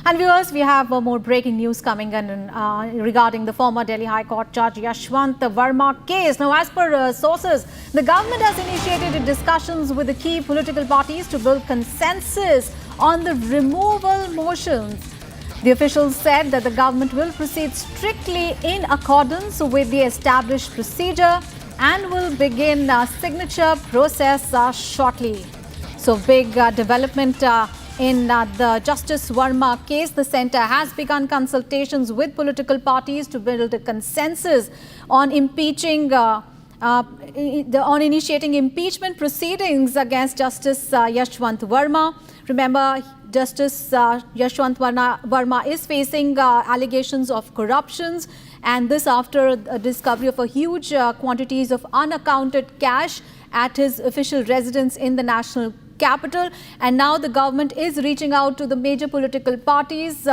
And viewers, we have more breaking news coming in regarding the former Delhi High Court Judge Yashwant Verma case. Now, as per sources, the government has initiated discussions with the key political parties to build consensus on the removal motions. The officials said that the government will proceed strictly in accordance with the established procedure and will begin signature process shortly. So, big development in the Justice Verma case. The centre has begun consultations with political parties to build a consensus on initiating impeachment proceedings against Justice Yashwant Verma. Remember, Justice Yashwant Verma is facing allegations of corruptions, and this after a discovery of a huge quantities of unaccounted cash at his official residence in the national capital. And now the government is reaching out to the major political parties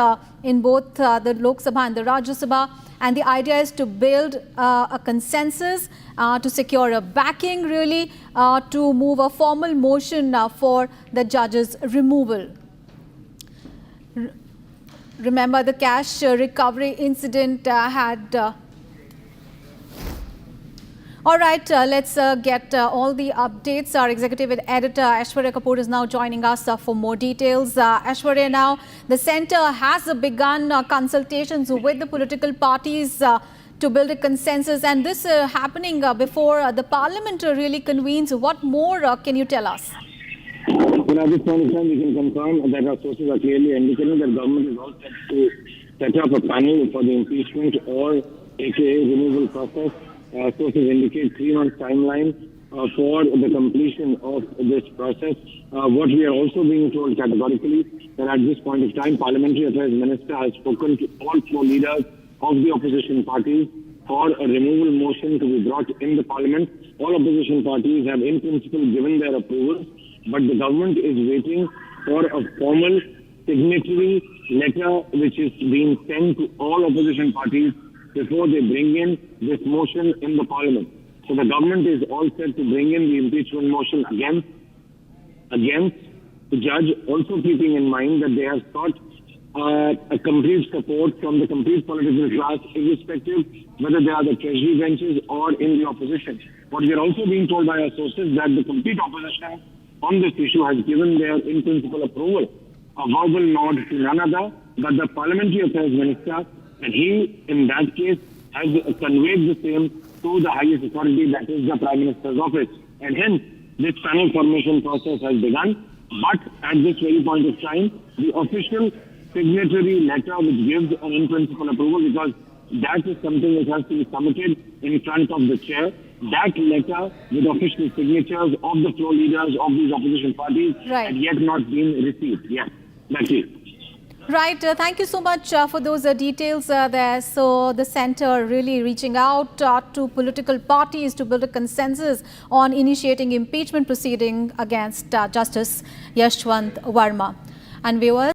in both the Lok Sabha and the Rajya Sabha, and the idea is to build a consensus to secure a backing, really, to move a formal motion for the judge's removal. Remember, the cash recovery incident had all right, let's get all the updates. Our executive editor Aishwarya Kapoor is now joining us for more details. Aishwarya, now the centre has begun consultations with the political parties to build a consensus, and this happening before the Parliament really convenes. What more can you tell us? Well, at this point in time, we can confirm that our sources are clearly indicating that government is all set to set up a panel for the impeachment or aka removal process. Sources indicate 3 months timeline for the completion of this process. What we are also being told categorically that at this point of time, Parliamentary Affairs Minister has spoken to all floor leaders of the opposition parties for a removal motion to be brought in the Parliament. All opposition parties have in principle given their approval, but the government is waiting for a formal signatory letter which is being sent to all opposition parties before they bring in this motion in the Parliament. So the government is all set to bring in the impeachment motion against the judge, also keeping in mind that they have sought a complete support from the complete political class, irrespective whether they are the treasury benches or in the opposition. What we are also being told by our sources that the complete opposition on this issue has given their in principle approval, a verbal nod to none other but the Parliamentary Affairs Minister, and he, in that case, has conveyed the same to the highest authority, that is the Prime Minister's office. And hence, this panel formation process has begun. But at this very point of time, the official signatory letter which gives an in-principle approval, because that is something which has to be submitted in front of the chair. That letter with official signatures of the floor leaders of these opposition parties had yet not been received. Yes, that's it. Right. Thank you so much for those details there. So the centre really reaching out to political parties to build a consensus on initiating impeachment proceeding against Justice Yashwant Verma. And viewers,